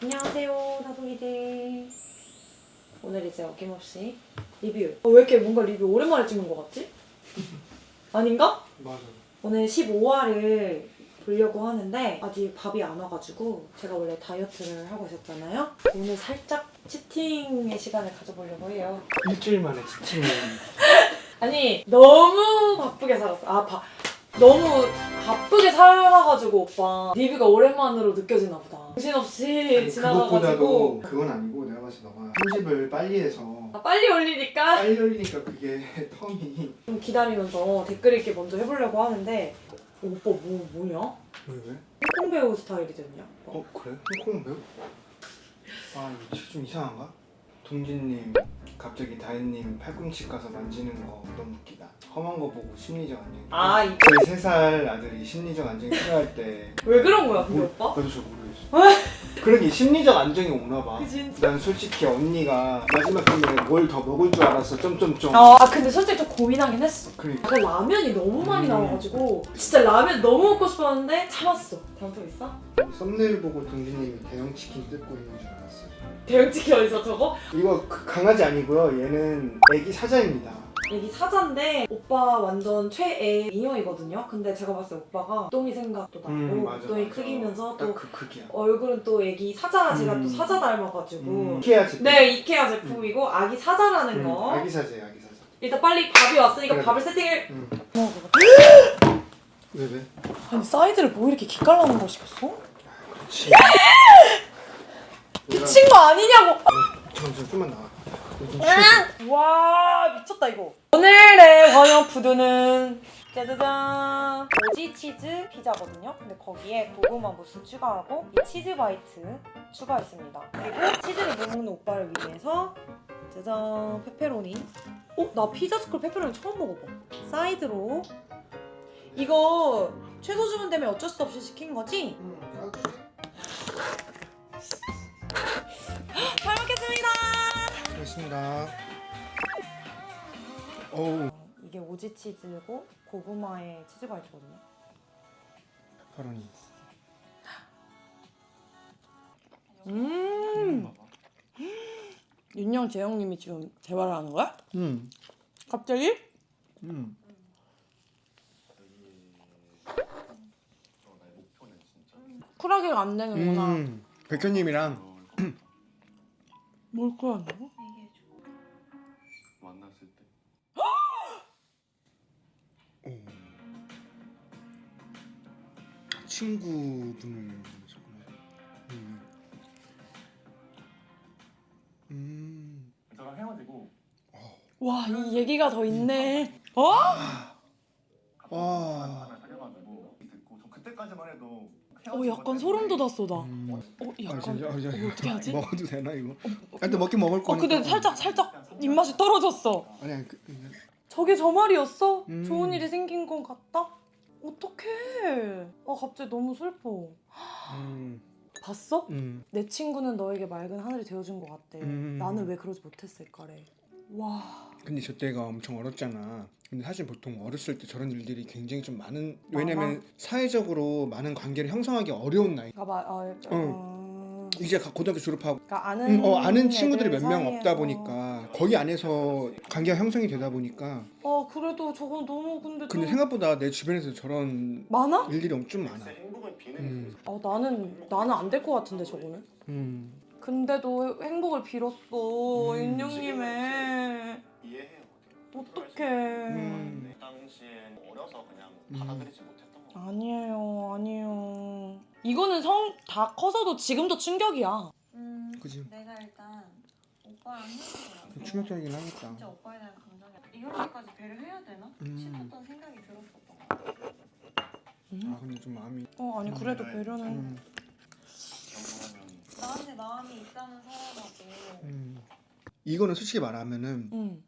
안녕하세요, 다둥이들. 오늘 이제 어김없이 리뷰. 왜 이렇게 뭔가 리뷰 오랜만에 찍는 것 같지? 아닌가? 맞아. 오늘 15화를 보려고 하는데 아직 밥이 안 와가지고 제가 원래 다이어트를 하고 있었잖아요. 오늘 살짝 치팅의 시간을 가져보려고 해요. 일주일 만에 치팅을. 아니 너무 바쁘게 살았어. 너무 바쁘게 살아가지고 오빠 리뷰가 오랜만으로 느껴지나 보다. 정신없이 지나가가지고. 그것보다도 그건 아니고 내가 봤을 때 너가 편집을 빨리 해서 빨리 올리니까 빨리 올리니까 그게 텀이. 좀 기다리면서 댓글 읽기 먼저 해보려고 하는데 오빠 뭐냐? 왜? 홍콩 배우 스타일이 됐냐? 그래? 홍콩 배우? 이거 좀 이상한가? 동진님 갑자기 다혜님 팔꿈치 가서 만지는 거 너무 웃기다. 험한 거 보고 심리적 안정이. 이거? 제 3살 아들이 심리적 안정이 필요할 때. 왜 그런 거야 근데 오빠? 나도 잘 모르겠어. 그러게 심리적 안정이 오나 봐. 진짜? 난 솔직히 언니가 마지막 편에 뭘 더 먹을 줄 알았어. 점점점. 근데 솔직히 좀 고민하긴 했어. 그러니까. 아까 라면이 너무 많이 나와가지고 진짜 라면 너무 먹고 싶었는데 참았어. 다음 또 있어? 썸네일 보고 동진님이 대형 치킨 뜯고 있는 줄 알았어요. 대형 치킨 어디서 저거? 이거 강아지 아니고요. 얘는 애기 사자입니다. 애기 사자인데 오빠 완전 최애 미녀이거든요. 근데 제가 봤을 때 오빠가 똥이 생각도 나고 맞아, 똥이 맞아. 크기면서 또 딱 그 크기야. 얼굴은 또 애기 사자 제가 또 사자 닮아가지고 이케아 제품. 네 이케아 제품이고 아기 사자라는 거. 아기 사자야, 아기 사자. 일단 빨리 밥이 왔으니까 그래. 밥을 세팅을. 왜? 아니 사이드를 뭐 이렇게 기깔나는 거 시켰어? 그렇지. 미친 거 아니냐고. 잠깐 좀만 나와. 와 미쳤다 이거. 오늘의 저녁 푸드는 짜자잔 오지 치즈 피자거든요. 근데 거기에 고구마 무스 추가하고 이 치즈 바이트 추가했습니다. 그리고 치즈를 못 먹는 오빠를 위해서 짜잔 페페로니. 나 피자 스쿨 페페로니 처음 먹어봐. 사이드로 이거 최소 주문 되면 어쩔 수 없이 시킨 거지? 잘 먹겠습니다. 고맙습니다. 어우. 이게 오지 치즈고 고구마의 치즈 바이트거든요. 페퍼로니. 윤영 재영님이 지금 대화를 하는 거야? 갑자기? 쿨하게가 안 되는구나. 백현님이랑 뭘 쿨한다고? 만났을 때 친구분을 저랑 헤어지고 와, 이 얘기가 더 있네. 와. 사귀어가지고 듣고 저 그때까지만 해도 약간 소름 돋았어 나. 약간. 진짜? 어떻게 하지? 먹어도 되나 이거? 근데 먹긴 먹을 거니까. 근데 살짝 입맛이 떨어졌어. 아니 저게 저 말이었어? 음. 좋은 일이 생긴 건 같다? 어떡해. 갑자기 너무 슬퍼. 봤어? 내 친구는 너에게 맑은 하늘이 되어준 것 같대. 나는 왜 그러지 못했을까래. 와. 근데 저 때가 엄청 어렸잖아. 근데 사실 보통 어렸을 때 저런 일들이 굉장히 좀 많은. 왜냐면 사회적으로 많은 관계를 형성하기 어려운 나이. 이제 고등학교 졸업하고 그러니까 아는 친구들이 몇 명 사이에서. 없다 보니까 거기 안에서 관계가 형성이 되다 보니까. 그래도 저건 너무 근데 생각보다 내 주변에서 저런 많아? 일들이 엄청 많아. 행복을 비는 나는 안 될 것 같은데 저거는. 근데도 행복을 빌었어. 윤영님의. 이해해요. 어떡해. 당시에 어려서 그냥 받아들이지 못했던 거. 아니에요. 이거는 다 커서도 지금도 충격이야. 그지? 내가 일단 오빠랑 헤어지더라고. 충격적이긴 하겠다. 진짜 오빠에 대한 감정이 이렇게까지 배려해야 되나 싶었던 생각이 들었었던 것 같아. 근데 좀 마음이. 아니 그래도 배려는. 나한테 마음이 있다는 사람하고 이거는 솔직히 말하면은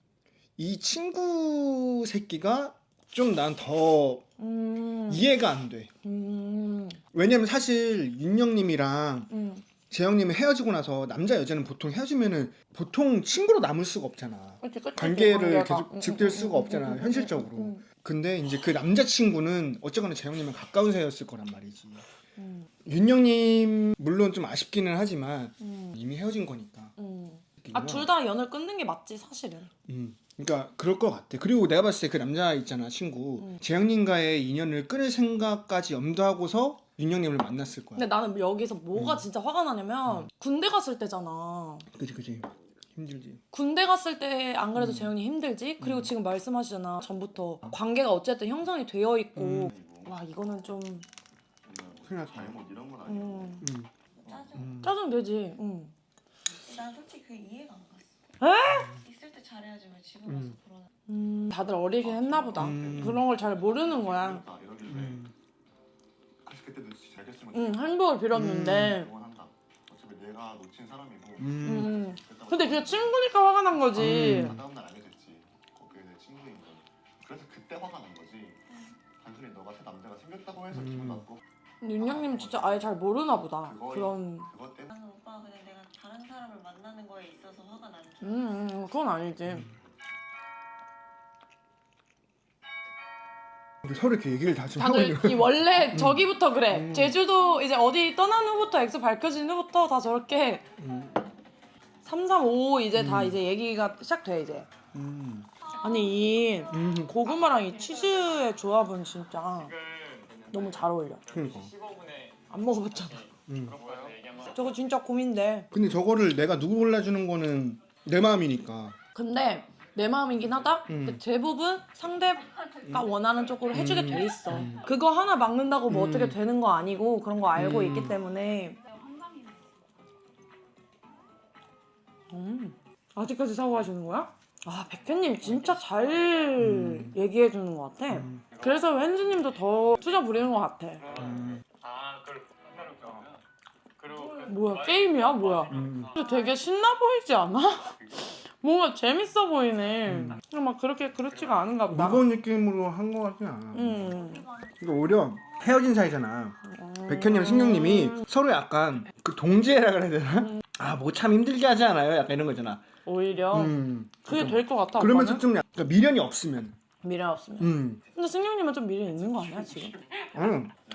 이 친구 새끼가 좀 난 더 이해가 안 돼. 왜냐면 사실 윤영님이랑 재영님이 헤어지고 나서 남자 여자는 보통 헤어지면은 보통 친구로 남을 수가 없잖아. 그치, 관계를 관계가. 계속 지킬 수가 없잖아, 현실적으로. 근데 이제 그 남자친구는 어쨌거나 재영님은 가까운 사이였을 거란 말이지. 윤영님 물론 좀 아쉽기는 하지만 이미 헤어진 거니까. 둘 다 연을 끊는 게 맞지 사실은. 그러니까 그럴 것 같아. 그리고 내가 봤을 때 그 남자 있잖아 친구 재영님과의 인연을 끊을 생각까지 염두하고서 윤영님을 만났을 거야. 근데 나는 여기서 뭐가 진짜 화가 나냐면 군대 갔을 때잖아. 그지 힘들지. 군대 갔을 때 안 그래도 재현이 힘들지? 그리고 지금 말씀하시잖아. 전부터 관계가 어쨌든 형성이 되어 있고 와 이거는 좀 큰일 났다. 잘못 이런 건 아니고 짜증 되지. 난 솔직히 그게 이해가 안 갔어. 있을 때 잘해야지 왜 지금 와서 그러나. 다들 어리긴 했나 보다. 그런 걸 잘 모르는 거야. 이러길래 그래서 그때도 진짜 잘 됐으면 행복을 빌었는데 응원한다. 어차피 내가 놓친 사람이고 근데 그게 친구니까 화가 난 거지. 다음 날 알게 됐지. 거기에 내 친구인 걸. 그래서 그때 화가 난 거지. 단순히 너가 새 남자가 생겼다고 해서 기분 나쁘고 윤영님 진짜 아예 잘 모르나 보다. 그런 그것 때문에 나는 오빠가 그냥 내가 다른 사람을 만나는 거에 있어서 화가 나는 줄 그건 아니지. 우리 서로 이렇게 얘기를 다 좀 하고 다들 있는 이 원래 저기부터 그래. 제주도 이제 어디 떠난 후부터 X 밝혀진 후부터 다 저렇게 3, 3, 5 이제 다 이제 얘기가 시작돼 이제. 아니 이 고구마랑 이 치즈의 조합은 진짜 너무 잘 어울려. 그러니까. 안 먹어봤잖아. 저거 진짜 고민돼. 근데 저거를 내가 누구 골라주는 거는 내 마음이니까. 근데 내 마음이긴 하다. 근데 대부분 상대가 원하는 쪽으로 해주게 돼 있어. 그거 하나 막는다고 뭐 어떻게 되는 거 아니고 그런 거 알고 있기 때문에. 아직까지 사고하시는 거야? 아 백현님 진짜 잘 얘기해 주는 것 같아. 그래서 현주님도 더 투자 부리는 것 같아. 뭐야 게임이야 뭐야? 근데 되게 신나 보이지 않아? 뭔가 재밌어 보이네. 막 그렇게 그렇지가 않은가 보다. 무거운 느낌으로 한 거 같진 않아. 그러니까 오히려 헤어진 사이잖아. 백현님, 신경님이 서로 약간 그 동지애라 그래야 되나? 아, 뭐 참 힘들게 하지 않아요? 약간 이런 거잖아. 오히려 그게 될 것 같아. 그러면서 오빠는? 좀 그러니까 미련이 없으면. 미련 없으면. 근데 승용님은 좀 미련 있는 거 아니야 지금?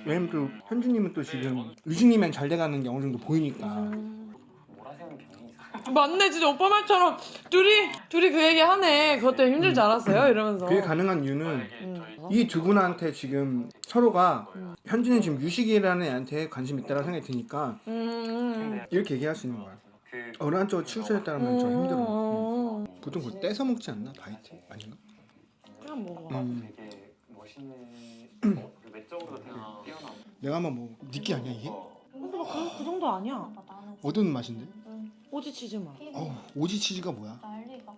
왜냐면 또 현주님은 또 지금 유식님이랑 잘 돼가는 게 어느 정도 보이니까. 맞네 진짜 오빠 말처럼 둘이 그 얘기 하네. 그것 때문에 힘들지 않았어요? 이러면서. 그게 가능한 이유는 이 두 분한테 지금 서로가 현주는 지금 유식이라는 애한테 관심 있다는 생각이 드니까 이렇게 얘기할 수 있는 거야. 어느 한쪽으로 치우쳐야 따르면 좀 힘들어. 보통 그거 떼서 먹지 않나? 바이트? 아닌가? 그냥 먹어. 되게 멋있는 외적으로 되게 뛰어난 내가 한번 뭐 니끼 아니야 이게? 그 정도 아니야. 어떤 맛인데? 오지 치즈 맛. 오지 치즈가 뭐야? 난리가.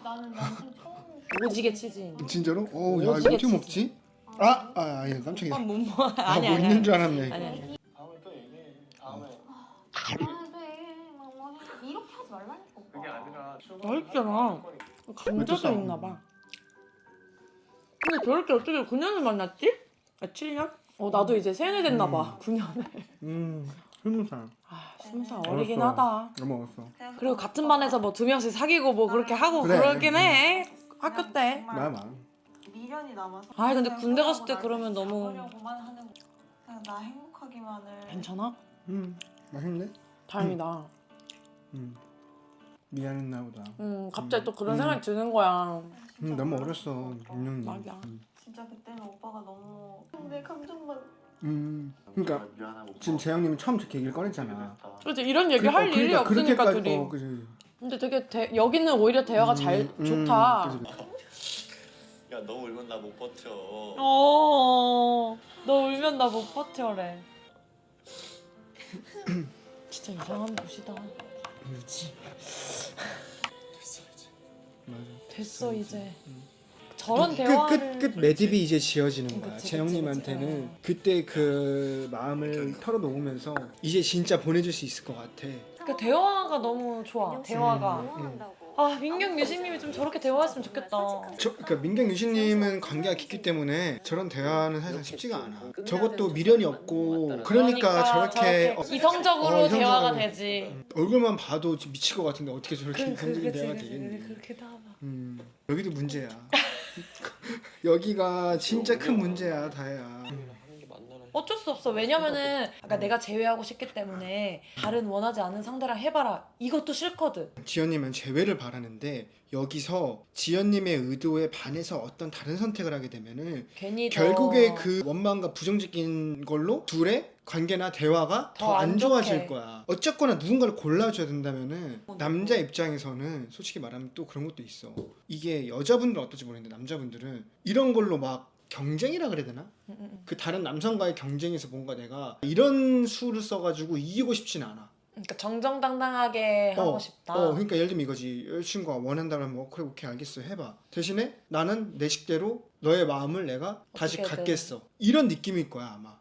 나는 난생 처음. 오지게 치즈. 진짜로? 야 이거 오지게 어떻게 먹지? 아니 깜짝이야. 뭐 뭐 있는 줄 알았네. 아니. 다음에 또 얘기해. 다음에 이렇게 하지 말라니까. 오빠. 그게 아니라 맛있잖아. 감자도 어땠어? 있나 봐. 근데 저렇게 어떻게 9년을 만났지? 7년? 나도 이제 세뇌 됐나 봐. 9년에. 20살. 20살 어리긴 어렸어. 하다. 먹었어. 그리고 같은 반에서 뭐 2명씩 사귀고 뭐 그렇게 하고 그래. 그러긴 해. 학교 때. 나야. 미련이 남아서. 아이, 근데 그냥 군대 갔을 때 후회하고 그러면 나를 너무- 잡으려고만 하는 거. 그냥 나 행복하기만을. 괜찮아? 맛있네. 다행이다. 미안했나 보다. 갑자기 또 그런 생각이 드는 거야. 진짜 너무 몰랐어. 어렸어 윤영님. 맞아. 진짜 그때는 오빠가 너무 내 감정만. 그러니까 미안하고 지금 재영님이 처음 저렇게 얘기를 꺼냈잖아. 그렇지 이런 얘기 할 일이 없으니까 그렇게까지- 둘이. 그지. 근데 되게 여기는 오히려 대화가 잘 좋다. 야 너 울면 나 못 버텨. 너 울면 나 못 버텨래. 진짜 이상한 곳이다. 됐어 이제. 저런 대화를 끝 매듭이 이제 지어지는 거야. 그치, 재영님한테는 그치. 그때 그 마음을 털어놓으면서 이제 진짜 보내줄 수 있을 것 같아. 그 대화가 너무 좋아. 대화가. 응원한다고. 민경 유식님이 좀 저렇게 대화했으면 좋겠다. 그러니까 민경 유신님은 관계가 깊기 때문에 저런 대화는 사실 쉽지가 않아. 저것도 미련이 없고 그러니까 저렇게 이성적으로 이성적으로. 대화가 되지. 얼굴만 봐도 지금 미칠 것 같은데 어떻게 저렇게 이성적인 대화가 되겠니? 그렇게 다 봐. 여기도 문제야. 여기가 진짜 큰 문제야, 다혜야. 하는 게 맞나라 어쩔 수 없어. 왜냐면은 아까 내가 제외하고 싶기 때문에 다른 원하지 않은 상대랑 해봐라. 이것도 싫거든. 지연님은 재회를 바라는데 여기서 지연님의 의도에 반해서 어떤 다른 선택을 하게 되면은 괜히 결국에 그 원망과 부정적인 걸로 둘의 관계나 대화가 더 더 안 안 좋아질 좋게. 거야. 어쨌거나 누군가를 골라줘야 된다면은 남자 입장에서는 솔직히 말하면 또 그런 것도 있어. 이게 여자분들은 어떨지 모르겠는데 남자분들은 이런 걸로 막 경쟁이라 그래야 되나? 그 다른 남성과의 경쟁에서 뭔가 내가 이런 수를 써가지고 이기고 싶진 않아. 그러니까 정정당당하게 하고 싶다. 그러니까 예를 들면 이거지. 여자친구가 원한다면 뭐 그래 오케이 알겠어 해봐. 대신에 나는 내 식대로 너의 마음을 내가 다시 어떻게든. 갖겠어. 이런 느낌일 거야 아마.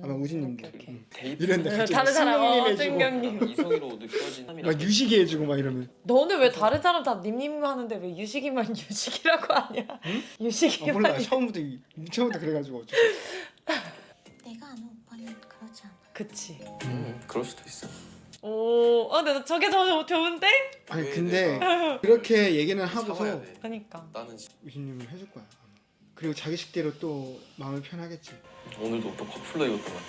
아마 우진님도. 오케이, 오케이. 데이트 이런데 갑자기 다른 사람 승용님 해주고 승경님. 이성으로 느껴진 막 유식이 해주고 막 이러면 너는 왜 다른 사람 다 님님 하는데 왜 유식이만 유식이라고 하냐? 유식이만. 몰라 처음부터 그래가지고 어쩌 내가 아는 오빠는 그러지 않아. 그치. 그럴 수도 있어. 오, 근데 나 저게 더 좋은데? 아니 왜 근데 내가 그렇게 얘기는 참아야 하고서 돼. 그니까. 나는 우진님은 해줄 거야 아마. 그리고 자기 식대로 또 마음을 편하겠지. 오늘도 또 커플러 입었더만.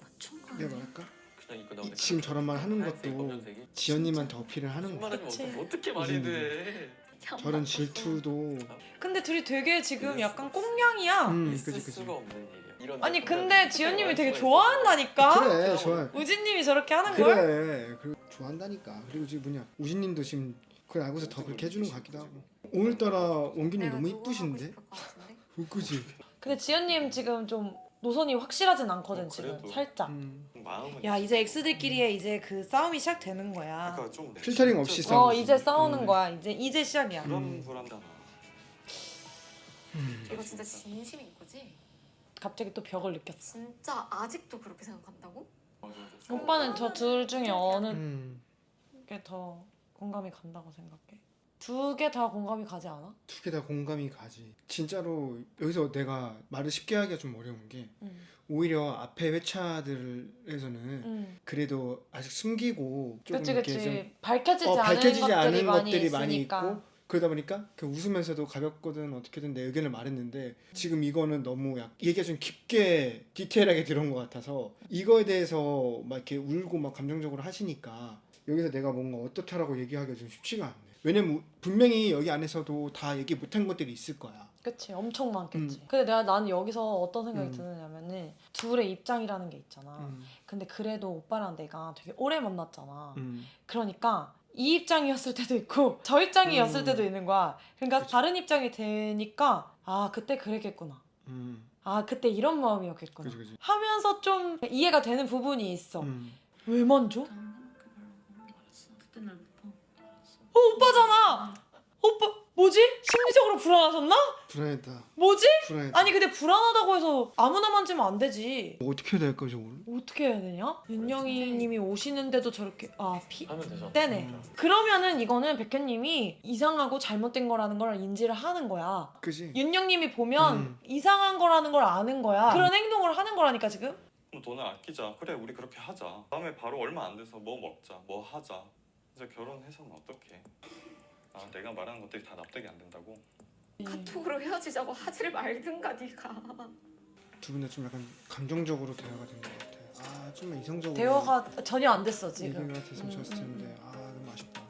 맞춘 거 내가 아니야? 말할까? 그냥 이거 나오네. 지금 저런 말 하는 하얀색, 것도 검정색이. 지연님한테 어필을 하는 거야. 말하면 그치. 어떻게 말이 돼? 저런 질투도 근데 둘이 되게 지금 약간 꽁냥이야. 있을 그지. 수가 없는 일이야. 이런 아니 내용은 근데 지연님이 되게 알 수가 좋아한다니까? 그래 좋아. 우진님이 저렇게 하는 걸? 그래 그리고 좋아한다니까. 그리고 지금 뭐냐 우진님도 지금 그걸 알고서 더 그렇게 해주는 것 같기도 하고. 오늘따라 원균님 너무 이쁘신데? 그지? 근데 지연님 지금 좀 노선이 확실하진 않거든 지금 그래도. 살짝. 마음은 야 이제 X들끼리의 이제 그 싸움이 시작되는 거야. 그러니까 좀 필터링 없이 싸워. 이제 싸우는 거야. 이제 시작이야. 불안불안하잖아. 이거 진짜 진심인 거지? 갑자기 또 벽을 느꼈어. 진짜 아직도 그렇게 생각한다고? 오빠는 저 둘 중에 어느 음. 게 더 공감이 간다고 생각해? 두 개 다 공감이 가지 않아? 두 개 다 공감이 가지. 진짜로 여기서 내가 말을 쉽게 하기가 좀 어려운 게 오히려 앞에 회차들에서는 그래도 아직 숨기고 조금 그치 이렇게 좀 그치. 밝혀지지 밝혀지지 않은 않은 것들이 것들이 많이 많이 있으니까. 있고 그러다 보니까 그 웃으면서도 가볍거든 어떻게든 내 의견을 말했는데 지금 이거는 너무 얘기가 좀 깊게 디테일하게 들어온 것 같아서 이거에 대해서 막 이렇게 울고 막 감정적으로 하시니까 여기서 내가 뭔가 어떻다라고 얘기하기가 좀 쉽지가 않네. 왜냐면 분명히 여기 안에서도 다 얘기 못한 것들이 있을 거야. 그치 엄청 많겠지. 근데 나는 여기서 어떤 생각이 드느냐면은 둘의 입장이라는 게 있잖아. 근데 그래도 오빠랑 내가 되게 오래 만났잖아. 그러니까 이 입장이었을 때도 있고 저 입장이었을 때도 있는 거야. 그러니까 그치. 다른 입장이 되니까 아 그때 그랬겠구나. 아 그때 이런 마음이었겠구나. 그치. 하면서 좀 이해가 되는 부분이 있어. 음. 왜 만져? 그때 날 못 봐. 오빠잖아. 오빠 뭐지? 심리적으로 불안하셨나? 불안했다. 뭐지? 불안했다. 아니 근데 불안하다고 해서 아무나 만지면 안 되지. 뭐 어떻게 해야 될까 저걸? 어떻게 해야 되냐? 윤영이님이 오시는데도 저렇게 하면 되잖아. 떼네. 그러면은 이거는 백현님이 이상하고 잘못된 거라는 걸 인지를 하는 거야. 그지? 윤영님이 보면 이상한 거라는 걸 아는 거야. 그런 행동을 하는 거라니까 지금. 그럼 돈을 아끼자. 그래 우리 그렇게 하자. 다음에 바로 얼마 안 돼서 뭐 먹자. 뭐 하자. 이제 결혼해서는 어떡해. 아 내가 말하는 것들이 다 납득이 안 된다고? 카톡으로 헤어지자고 하지를 말든가 네가. 두 분 다 좀 약간 감정적으로 대화가 된 것 같아. 아 좀만 이성적으로 대화가 전혀 안 됐어 지금. 얘기가 됐으면 좋았을 텐데 아 너무 아쉽다.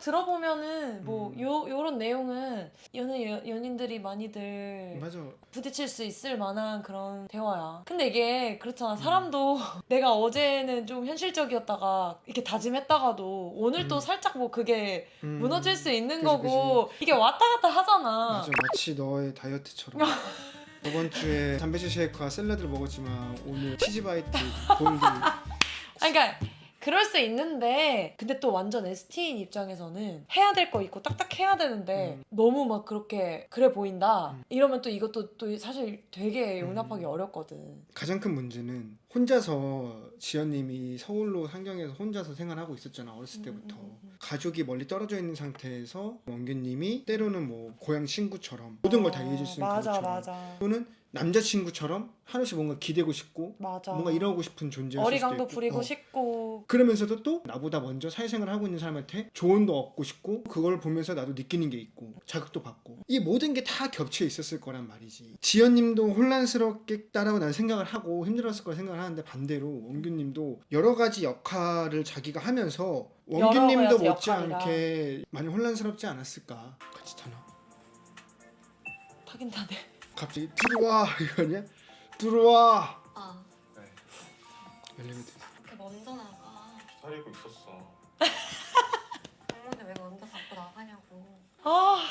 들어보면은 뭐 요런 내용은 연인들이 많이들 맞아. 부딪힐 수 있을 만한 그런 대화야. 근데 이게 그렇잖아. 사람도 내가 어제는 좀 현실적이었다가 이렇게 다짐했다가도 오늘 또 살짝 뭐 그게 무너질 수 있는 그지, 거고 이게 왔다 갔다 하잖아. 맞아 마치 너의 다이어트처럼. 저번 주에 단백질 쉐이크와 샐러드를 먹었지만 오늘 치즈바이트 골드. 그러니까 그럴 수 있는데 근데 또 완전 ST인 입장에서는 해야 될 거 있고 딱딱 해야 되는데 너무 막 그렇게 그래 보인다 이러면 또 이것도 또 사실 되게 용납하기 어렵거든. 가장 큰 문제는 혼자서 지연님이 서울로 상경해서 혼자서 생활하고 있었잖아 어렸을 때부터. 가족이 멀리 떨어져 있는 상태에서 원규님이 때로는 뭐 고향 친구처럼 모든 걸 다 이해해줄 수 있는 맞아 그것처럼 맞아 또는 남자친구처럼 한없이 뭔가 기대고 싶고 맞아. 뭔가 이러고 싶은 존재였을 수도 어리광도 있고. 부리고 싶고. 그러면서도 또 나보다 먼저 사회생활을 하고 있는 사람한테 조언도 얻고 싶고 그걸 보면서 나도 느끼는 게 있고 자극도 받고 이 모든 게 다 겹쳐 있었을 거란 말이지. 지연님도 혼란스럽겠다라고 난 생각을 하고 힘들었을 거라 생각을 하는데 반대로 원규님도 여러 가지 역할을 자기가 하면서 원규님도 여러 가지 못지않게 많이 혼란스럽지 않았을까. 같이 타나? 타긴 타네. 갑자기 들어와 이거냐? 들어와. 아 엘리베이터. 이렇게 먼저 나가. 기다리고 있었어. 어머니 왜 먼저 갖고 나가냐고. 아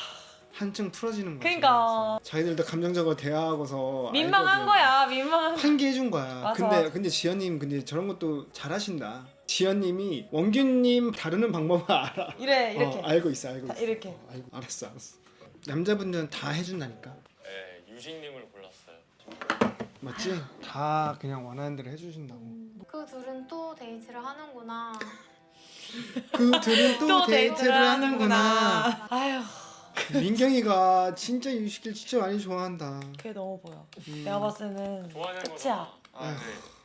한층 풀어지는 거야. 그러니까. 자기들도 감정적으로 대화하고서 민망한 알거든. 거야 민망한. 환기해준 거야. 맞아, 근데 맞아. 근데 지연님 근데 저런 것도 잘하신다. 지연님이 원균님 다루는 방법을 알아. 이래 이렇게. 알고 있어 알고 다 있어. 이렇게. 알고, 알았어. 남자분들은 다 해준다니까. 네, 유식님을 골랐어요. 맞지? 다 그냥 원하는 대로 해주신다고. 그 둘은 또 데이트를 하는구나. 그 둘은 또 데이트를 하는구나. 아휴 민경이가 진짜 유식이를 진짜 많이 좋아한다. 그게 너무 보여. 내가 봤을 때는 좋아하는 끝이야. 아, 네.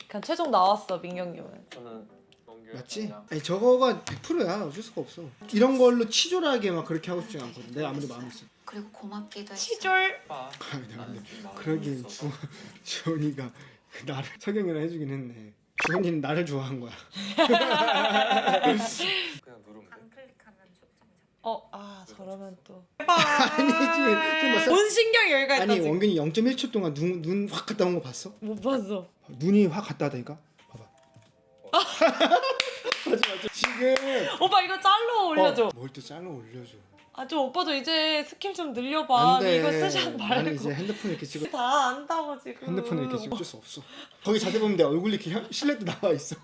그냥 최종 나왔어 민경님은. 저는 원규 맞지? 아니 저거가 100%야. 어쩔 수가 없어. 이런 걸로 치졸하게 막 그렇게 하고 싶지 않거든. 내가 아무리 마음이 있어. 그리고 고맙기도 했어. 치졸. 오빠. 근데 그러기엔 주원이가 나를 석영이랑 해주긴 했네. 주원이는 나를 좋아한 거야. 그냥 누르면 돼. 안 클릭하면 초점 저러면 또. 아니 지금 뭐 본 신경이 여기가 있다 아니 지금. 원균이 0.1초 동안 눈 확 갔다 온 거 봤어? 못 봤어. 눈이 확 갔다 하다니까? 봐봐. 맞아. 지금 오빠 이거 짤로 올려줘. 뭘 또 잘라 올려줘. 아 좀 오빠도 이제 스킬 좀 늘려봐. 안 돼. 이거 쓰지 말고. 나는 이제 핸드폰 이렇게 찍어. 다 안다고 지금. 핸드폰 이렇게 찍어. 어쩔 수 없어. 거기 자세히 보면 내 얼굴이 이렇게 실내도 나와 있어.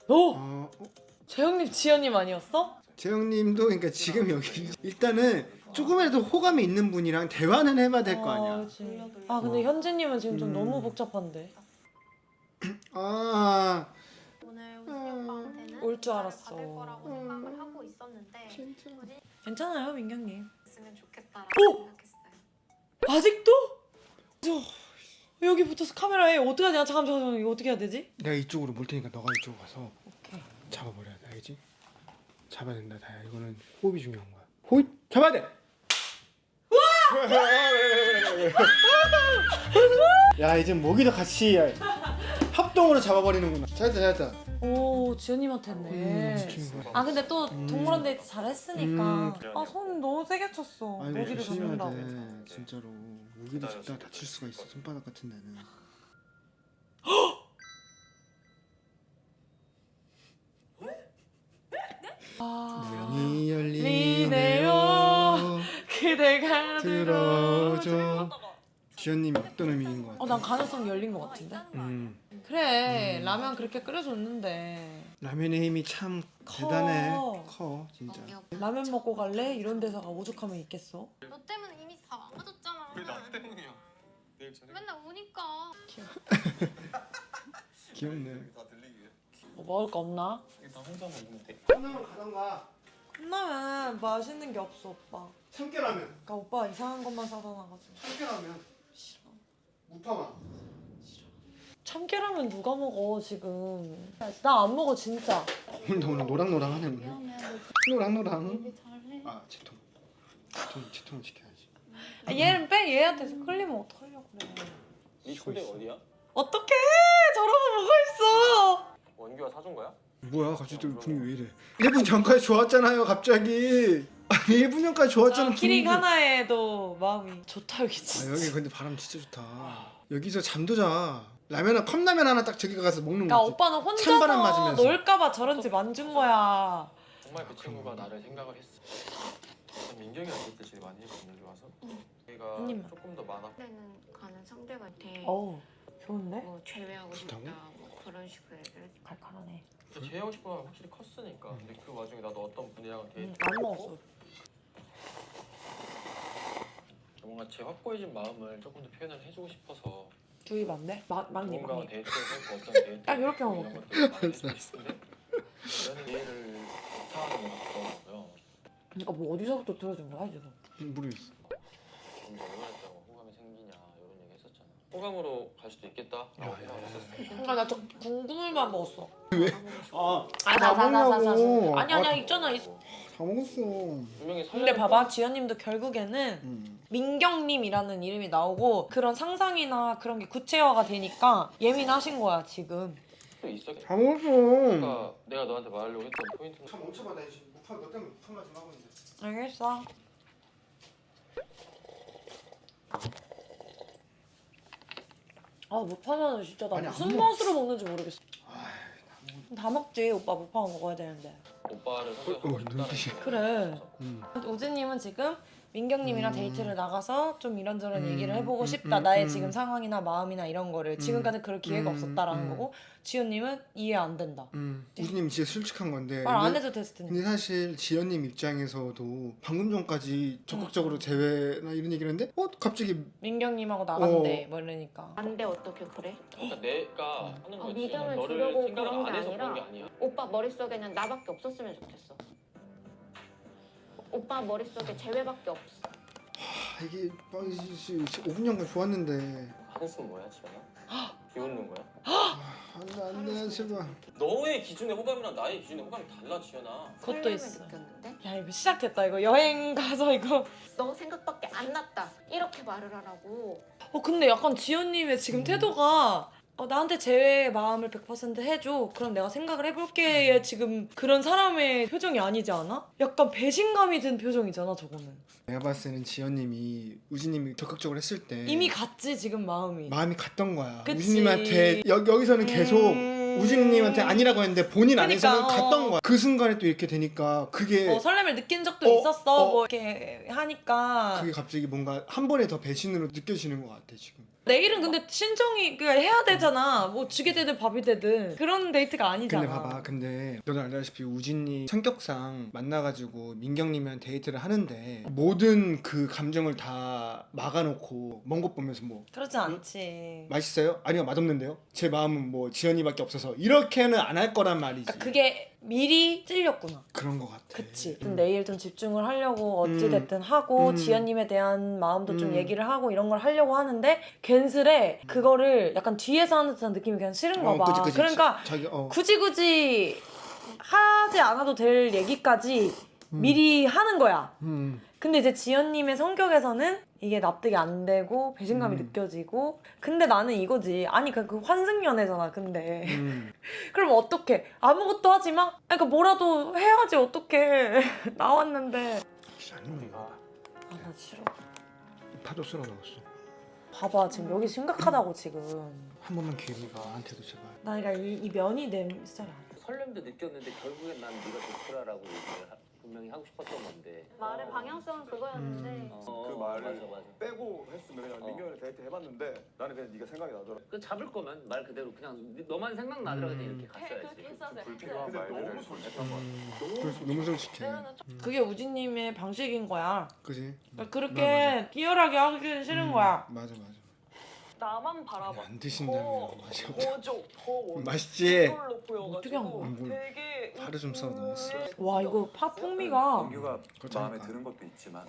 오! 재영님 지연님 아니었어? 재영님도 그러니까 지금 여기 일단은 조금이라도 호감이 있는 분이랑 대화는 해봐야 될 거 아니야. 그치. 아 근데 현진님은 지금 좀 너무 복잡한데. 아 오늘 우진이 오빠한테는 올줄 알았어. 받을 거라고 생각을 하고 있었는데 진짜. 우진이 괜찮아요 민경님. 있으면 좋겠다라고 오! 생각했어요. 아직도? 여기 붙어서 카메라에 어떡하냐? 잠깐 이거 어떻게 해야 되지? 내가 이쪽으로 몰 테니까 너가 이쪽으로 가서 오케이. 잡아버려야 돼, 알겠지? 잡아야 된다, 다야. 이거는 호흡이 중요한 거야. 호흡 잡아야 돼. 야 이제 모기도 같이 합동으로 잡아버리는구나. 잘했다. 오 지연님한테 했네. 시키는 거야. 아 근데 또 동물원 데이트 잘했으니까. 음. 아 손 너무 세게 쳤어. 아니 모기를 조심해야 잡는다고. 돼, 진짜로. 모기도 잡다가 다칠 수가 있어, 손바닥 같은 데는. 문이 열리네요. 그대가 들어줘. 지연님이 어떤 의미인 것 같아? 난 가능성 열린 것 같은데. 그래 라면 그렇게 끓여줬는데 라면의 힘이 참 커. 대단해. 커 진짜. 라면 먹고 갈래? 이런 데서가 오죽하면 있겠어? 너 때문에 이미 다 망가졌잖아. 왜 나 때문이야? 내일 저녁 맨날 우니까. 귀엽네. 다 들리게. 뭐 먹을 거 없나? 나 혼자 먹으면 돼. 컵라면 가던가. 컵라면 맛있는 게 없어 오빠. 참깨라면. 그러니까 오빠 이상한 것만 사다 놔가지고. 참깨라면. 싫어. 무파만. 참깨라면 누가 먹어 지금? 나 안 먹어 진짜. 오늘 노랑노랑하네 오늘. 노랑노랑. 얘기 잘해. 아 채통 지켜야지. 얘는 빼 얘한테 끌리면 어떡하려고 그래. 이 초대 어디야? 어떡해 저러고 뭐가 있어. 원규가 사준 거야? 뭐야 갑자기 또 분위기 왜 이래? 1분 전까지 좋았잖아요 갑자기. 아니 1분 전까지 좋았잖아. 키링 분위기. 하나에도 마음이 좋다 여기 아 진짜. 여기 근데 바람 진짜 좋다. 여기서 잠도 자. 라면은 컵라면 하나 딱 저기 가서 먹는 그러니까 거지. 오빠는 혼자서 찬바람 맞으면서. 놀까봐 저런 집 만든 거야. 정말 그 친구가 나를 생각을 했어. 난 민경이랑 데이트 제일 많이 했거든 와서. 걔가 한 입만. 조금 더 많아. 때는 가는 상대한테 어우 좋은데? 뭐 제외하고 좋다고? 싶다 뭐 그런 식으로 얘기를 했지. 칼칼하네. 근데 제하고 싶은 건 확실히 컸으니까. 근데 그 와중에 나도 어떤 분이랑 데이트. 안 먹었어. 뭔가 제 확고해진 마음을 조금 더 표현을 해주고 싶어서 주입 안 돼? 막니 누군가와 막니. 데이트해서 어떤 데이트 딱 이렇게 하면 이런 것들을 많이 했을 텐데 이런 이해를 못하는 것 같더라고요. 그러니까 뭐 어디서부터 들어준 거야 지금? 모르겠어. 좀 얼마였다고 호감이 생기냐 이런 얘기 했었잖아. 호감으로 갈 수도 있겠다라고 생각했었어. 그러니까 나 저 국물만 먹었어. 다 먹냐고. 아니야 있잖아. 다 먹었어. 분명히 근데 봐봐 지연님도 결국에는 민경님이라는 이름이 나오고 그런 상상이나 그런 게 구체화가 되니까 예민하신 거야 지금. 또 있었겠다. 다 먹었어. 그러니까 내가 너한테 말하려고 했던 포인트는 참 멈춰봐. 나 지금 무판 너 때문에 무판 말씀 하고 있는데. 알겠어. 아 못하면 진짜 나 아니, 안 무슨 먹- 맛으로 먹는지 모르겠어. 다 먹지 오빠 못하면 먹어야 되는데. 오빠를 선택하고 싶다는 눈빛이. 거. 그래. 음. 우진님은 지금 민경님이랑 데이트를 나가서 좀 이런저런 얘기를 해보고 싶다. 음, 나의 음. 지금 상황이나 마음이나 이런 거를 지금까지 그럴 기회가 없었다라는 거고 지연님은 이해 안 된다. 우진님 진짜 솔직한 건데. 말 안 근데- 해도 됐을 텐데. 근데 사실 지연님 입장에서도 방금 전까지 적극적으로 제외나 이런 얘기를 했는데 갑자기 민경님하고 나간대 뭐 이러니까. 안 돼 어떻게 그래? 그러니까 내가 하는 거지. 믿음을 너를 주려고 생각을 그런 안 게 해서 그런 게 아니라 아니야. 오빠 머릿속에는 나밖에 없었으면 좋겠어. 오빠 머릿속에 재회밖에 없어. 이게 5분년간 좋았는데 한숨 뭐야 지연아? 비웃는 거야? 안돼 제발. 너의 기준의 호감이랑 나의 기준의 호감이 달라 지연아. 그것도 설렘을 있어. 느꼈는데 야 이거 시작됐다 이거 여행 가서 이거. 너 생각밖에 안 났다. 이렇게 말을 하라고. 근데 약간 지연님의 지금 태도가 나한테 제 마음을 100% 해줘. 그럼 내가 생각을 해볼게의 지금 그런 사람의 표정이 아니지 않아? 약간 배신감이 든 표정이잖아 저거는. 내가 봤을 때는 지연님이 우진님이 적극적으로 했을 때 이미 갔지 지금 마음이. 마음이 갔던 거야. 그치. 우진님한테 여기서는 계속 우진님한테 아니라고 했는데 본인 안에서는 그러니까, 갔던 거야. 그 순간에 또 이렇게 되니까 그게 설렘을 느낀 적도 있었어. 뭐 이렇게 하니까. 그게 갑자기 뭔가 한 번에 더 배신으로 느껴지는 것 같아 지금. 내일은 근데 신청이 해야 되잖아. 뭐 주게 되든 밥이 되든 그런 데이트가 아니잖아. 근데 봐봐. 근데 너도 알다시피 우진님 성격상 만나가지고 민경님이랑 데이트를 하는데 모든 그 감정을 다 막아놓고 먼 곳 보면서 뭐 그렇지 않지. 맛있어요? 아니요 맛없는데요? 제 마음은 뭐 지연이밖에 없어서 이렇게는 안 할 거란 말이지. 그러니까 그게 미리 찔렸구나. 그런 것 같아. 그치. 내일 좀 집중을 하려고 어찌됐든 하고 지연님에 대한 마음도 좀 얘기를 하고 이런 걸 하려고 하는데 괜스레 그거를 약간 뒤에서 하는 듯한 느낌이 그냥 싫은가 봐. 그치. 그러니까 자기 굳이 하지 않아도 될 얘기까지 미리 하는 거야. 근데 이제 지연님의 성격에서는 이게 납득이 안 되고 배신감이 느껴지고 근데 나는 이거지. 아니 그 환승연애잖아 근데 그럼 어떡해. 아무것도 하지 마? 그러니까 뭐라도 해야지 어떡해. 나왔는데 아니면 나 싫어. 파도 쓸어 넣었어. 봐봐 지금 여기 심각하다고 지금. 한 번만 기회가 나한테도 제발. 나 그러니까 이 면이 내 스타일 아니야. 설렘도 느꼈는데 결국엔 난 네가 좋더라라고 얘기를 분명히 하고 싶었던 건데. 말의 방향성은 그거였는데 그 말을 맞아. 빼고 했으면 그냥 민경이랑 데이트 해봤는데 나는 그냥 네가 생각이 나더라. 그 잡을 거면 말 그대로 그냥 너만 생각나더라 그냥 이렇게 갔어야지. 불필요한 말들을 너무 솔직한 거 너무 솔직해. 그게 우진님의 방식인 거야. 그지? 그러니까 그렇게 비열하게 하기는 싫은 거야. 맞아. 나만 바라봐. 안 드신다면 맛이 없다. 더 맛있지? 걸로 보여가지고 어떻게 한 거야? 되게 파를 좀 썰어 넣었어. 와 이거 파 풍미가 민규가 그렇다니까. 마음에 드는 것도 있지만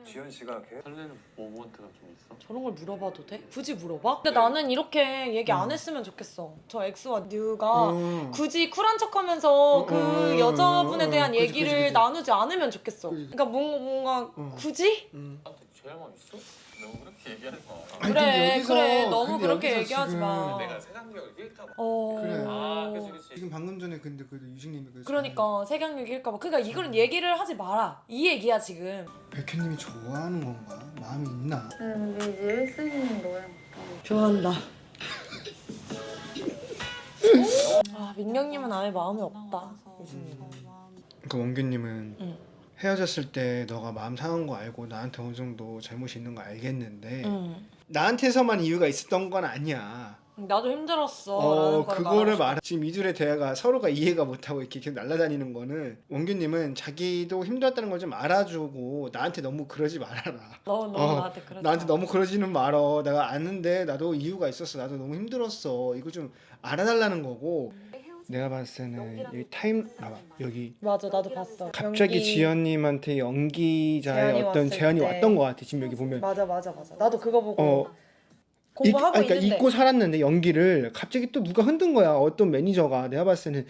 지현 씨가 걔 설레는 모먼트가 좀 있어? 저런 걸 물어봐도 돼? 굳이 물어봐? 근데 나는 이렇게 얘기 안 했으면 좋겠어. 저 X와 뉴가 굳이 쿨한 척하면서 그 여자분에 대한 그치, 얘기를 그치. 나누지 않으면 좋겠어. 그치. 그러니까 뭔가 굳이? 나한테 제할 말 있어? 너무 그렇게 얘기하지 마. 아니, 그래, 근데 그래. 너무 근데 그렇게 여기서 얘기하지 지금 마. 내가 생각력을 잃까 봐. 그래. 아 그치. 지금 방금 전에 근데 그 유식님이 그랬잖아. 그러니까 색양력 일까봐. 그러니까 이거는 얘기를 하지 마라. 이 얘기야 지금. 백현님이 좋아하는 건가? 마음이 있나? 우리 이제 1순위는 너야. 좋아한다. 아 민경님은 아예 마음이 없다. 유진님. 그러니까 원규님은 응. 헤어졌을 때 너가 마음 상한 거 알고 나한테 어느 정도 잘못이 있는 거 알겠는데 응. 나한테서만 이유가 있었던 건 아니야. 나도 힘들었어. 라는 걸 그거를 말하고 말해. 지금 이 둘의 대화가 서로가 이해가 못하고 이렇게 계속 날아다니는 거는 원규님은 자기도 힘들었다는 걸 좀 알아주고 나한테 너무 그러지 말아라. 너 나한테 그러지 나한테 마. 너무 그러지는 말어. 내가 아는데 나도 이유가 있었어. 나도 너무 힘들었어. 이거 좀 알아달라는 거고. 내가 봤을 때는 여기 타임 봐봐 여기 맞아, 나도 봤어. 갑자기 연기. 지연님한테 연기자의 제안이 어떤 왔을 제안이 때. 왔던 것 같아. 지금 여기 보면 맞아. 나도 그거 보고 공부하고 그러니까 있는데. 잊고 살았는데 연기를 갑자기 또 누가 흔든 거야. 어떤 매니저가. 내가 봤을 때는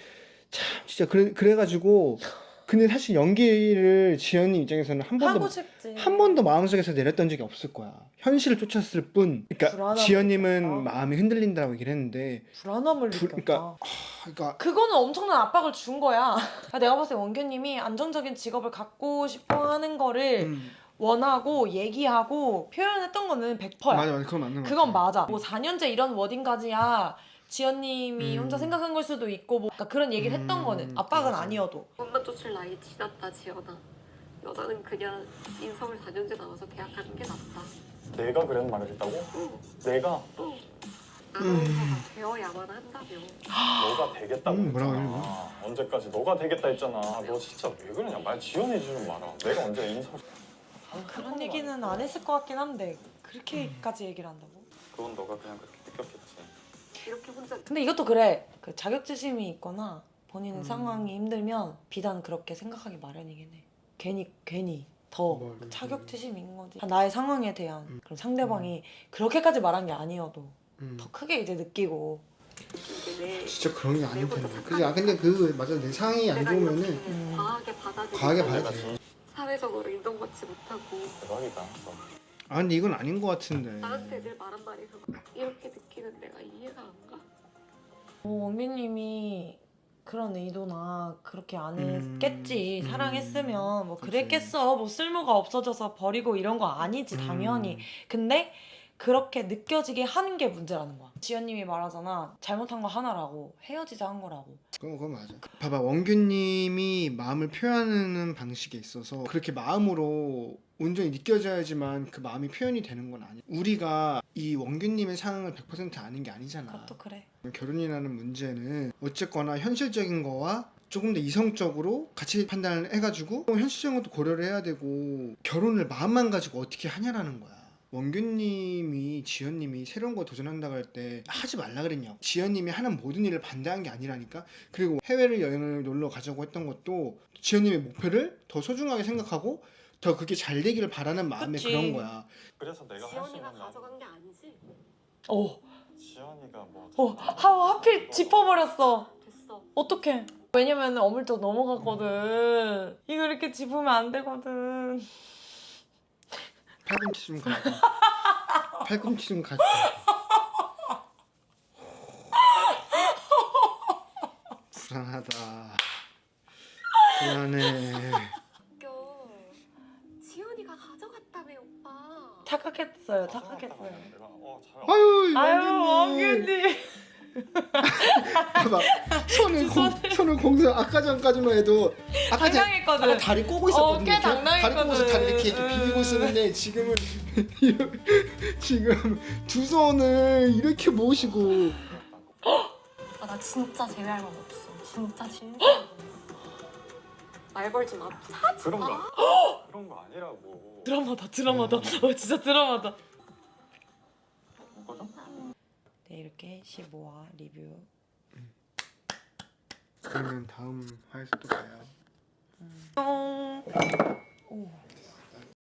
참 진짜 그래가지고 근데 사실 연기를 지연님 입장에서는 하고 싶지. 한 번도 마음속에서 내렸던 적이 없을 거야. 현실을 쫓았을 뿐. 그러니까 불안함을 지연님은 느꼈다. 마음이 흔들린다고 얘기를 했는데 불안함을 느꼈다. 그러니까 그거는 엄청난 압박을 준 거야. 내가 봤을 때 원규님이 안정적인 직업을 갖고 싶어 하는 거를 원하고 얘기하고 표현했던 거는 100%야. 맞아 그건 맞는 거 그건 맞아. 뭐 4년째 이런 워딩까지야 지연님이 혼자 생각한 걸 수도 있고 뭐 그러니까 그런 얘기를 했던 거는 압박은 맞아. 아니어도. 엄마 쫓을 나이 지났다 지연아. 여자는 그냥 인서울 4년제 나와서 계약하는 게 낫다. 내가 그런 말을 했다고? 내가 아나운서가 되어야만 한다며. 너가 되겠다고 뭐라고 했잖아. 언제까지 너가 되겠다 했잖아. 너 진짜 왜 그러냐. 말 지연해주는 마라. 내가 언제 인성 그런 얘기는 안 했을 것 같긴 한데 그렇게까지 얘기를 한다고? 그건 너가 그냥 그렇게 느꼈겠지. 이렇게 혼자 근데 이것도 그래. 그 자격지심이 있거나 본인 상황이 힘들면 비단 그렇게 생각하기 마련이긴 해. 괜히 더 맞아. 자격지심이 있는 거지. 나의 상황에 대한 그럼 상대방이 그렇게까지 말한 게 아니어도 더 크게 이제 느끼고. 이게 내 진짜 그런 게 아닐 내가 텐데. 좀 그지? 근데 그 맞아 내 상황이 안 내가 좋으면은 이렇게 과하게 받아들이고 과하게 받아들여. 사회적으로 인정받지 못하고 대박이다. 아 근데 이건 아닌 것 같은데. 나한테 늘 말한 말이 그거. 이렇게 느끼는 내가 이해가 안 가. 원빈님이 그런 의도나 그렇게 안 음, 했겠지. 사랑했으면 뭐 그치. 그랬겠어. 뭐 쓸모가 없어져서 버리고 이런 거 아니지 당연히. 근데 그렇게 느껴지게 하는 게 문제라는 거야. 지연님이 말하잖아. 잘못한 거 하나라고. 헤어지자 한 거라고. 그건 맞아. 봐봐 원규님이 마음을 표현하는 방식에 있어서 그렇게 마음으로 온전히 느껴져야지만 그 마음이 표현이 되는 건 아니야. 우리가 이 원규님의 상황을 100% 아는 게 아니잖아. 그것도 그래. 결혼이라는 문제는 어쨌거나 현실적인 거와 조금 더 이성적으로 같이 판단을 해가지고 현실적인 것도 고려를 해야 되고 결혼을 마음만 가지고 어떻게 하냐라는 거야. 원규님이 지연님이 새로운 거 도전한다고 할 때 하지 말라 그랬냐고. 지연님이 하는 모든 일을 반대한 게 아니라니까. 그리고 해외를 여행을 놀러 가자고 했던 것도 지연님의 목표를 더 소중하게 생각하고 더 그게 잘 되기를 바라는 마음에 그치. 그런 거야. 그래서 내가 할 수 있는 지연이가 말. 가져간 게 아니지. 지연이가 뭐. 하필 짚어버렸어. 됐어. 어떡해. 왜냐면 어물쩍 넘어갔거든. 이거 이렇게 짚으면 안 되거든. 팔꿈치 좀 가져. 팔꿈치 좀 가져. 불안하다. 불안해. 웃겨. 지연이가 가져갔다며 오빠. 착각했어요. 착각했어요. 내가 아유 아유 원규님. 원균님. 봐봐. 손을 공수 아까 전까지만 해도 아까 당당했거든. 다리 꼬고 있었거든요. 꽤 이렇게. 다리 당당했거든. 꼬고서 다리 이렇게 비비고 있었는데 지금은 지금 두 손을 이렇게 모으시고 아, 나 진짜 제외할 만 없어. 진짜. 말 걸지 마. 그런 거 그런 거 아니라고. 드라마다. 진짜 드라마다. 뭐죠? 네 이렇게 15화 리뷰. 그러면 다음 화에서 또 봐요. 오.